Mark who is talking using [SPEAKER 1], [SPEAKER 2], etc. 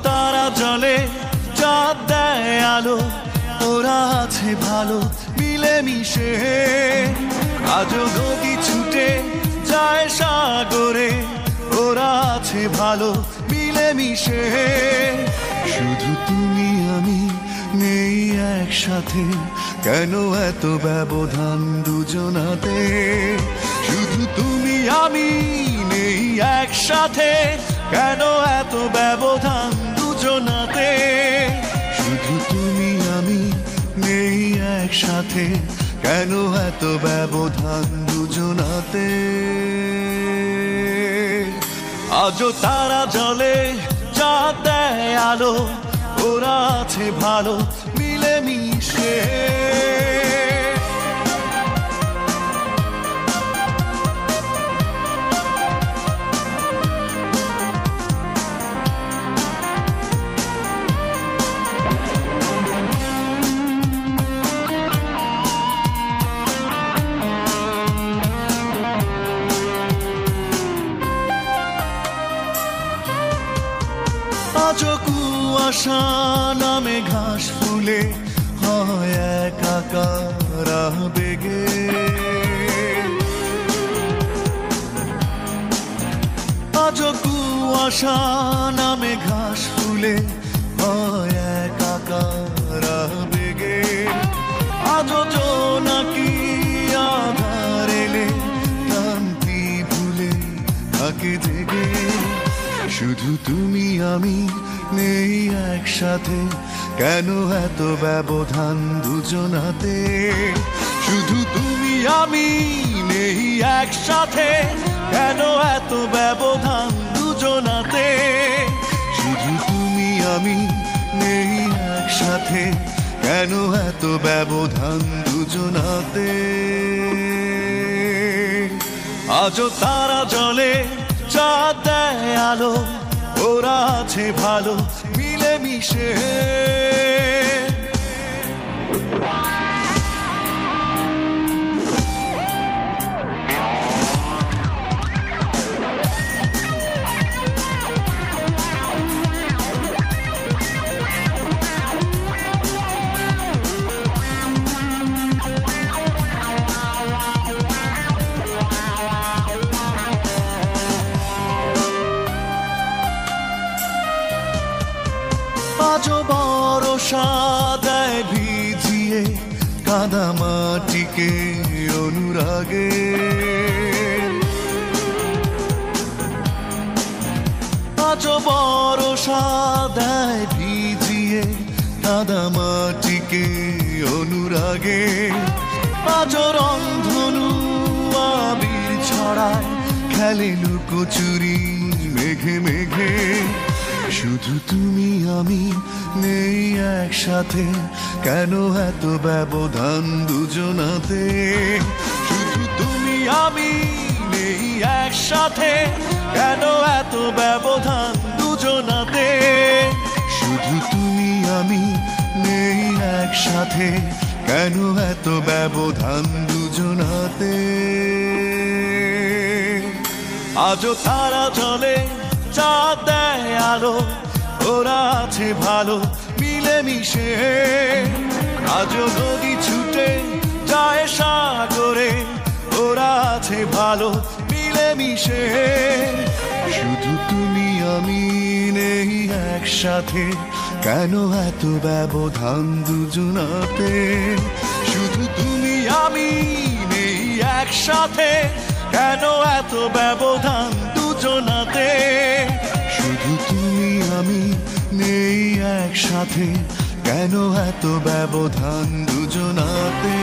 [SPEAKER 1] তারা জলে চাঁদ দেয় আলো, ওরা আছে ভালো মিলেমিশে। আজও নদী ছুটে যায় সাগরে, ওরা আছে ভালো মিলেমিশে। শুধু তুমি আমি নেই একসাথে, কেন এত ব্যবধান দুজনাতে? শুধু তুমি আমি নেই একসাথে, কেন এত ব্যবধান দুজনাতে? শুধু তুমি আমি নেই একসাথে, কেন এত ব্যবধান দুজনাতে? আজও তারা জলে চাঁদ দেয় আলো, ওরা আছে ভালো মিলেমিশে। আজও কুয়াশা নামে ঘাস ফুলে হয় একাকার আবেগে। আজও কুয়াশা নামে ঘাস ফুলে হয় একাকার আবেগে। আজও জোনাকি আধার এলে ক্লান্তি ভুলে থাকে জেগে। শুধু তুমি আমি নেই একসাথে, কেন এত ব্যবধান দুজনাতে? শুধু তুমি আমি নেই একসাথে, কেন এত ব্যবধান দুজনাতে? শুধু তুমি আমি নেই একসাথে, কেন এত ব্যবধান দুজনাতে? আজও তারা জলে চাঁদ দেয় আলো, ওরা আছে ভালো মিলেমিশে। আজও বরষা দেয় ভিজিয়ে কাদা মাটিকে অনুরাগে। আজও বরষা দেয় ভিজিয়ে কাদা মাটিকে অনুরাগে। আজও রংধনু আবির ছড়ায় খেলে লুকোচুরি মেঘে মেঘে। শুধু তুমি আমি নেই একসাথে, কেন এত ব্যবধান দুজনাতে? শুধু তুমি আমি নেই একসাথে, কেন এত ব্যবধান দুজনাতে? শুধু তুমি আমি নেই একসাথে, কেন এত ব্যবধান দুজনাতে? আজও তারা জলে চাঁদ দেয় আলো, ওরা আছে ভালো মিলেমিশে। আজও নদী ছুটে যায় সাগরে, ওরা আছে ভালো মিলেমিশে। শুধু তুমি আমি নেই একসাথে, কেন এত ব্যবধান দুজনাতে? শুধু তুমি আমি নেই একসাথে, কেন এত ব্যবধান দুজনাতে? শুধু তুমি আমি নেই একসাথে, কেন এত ব্যবধান দুজনাতে?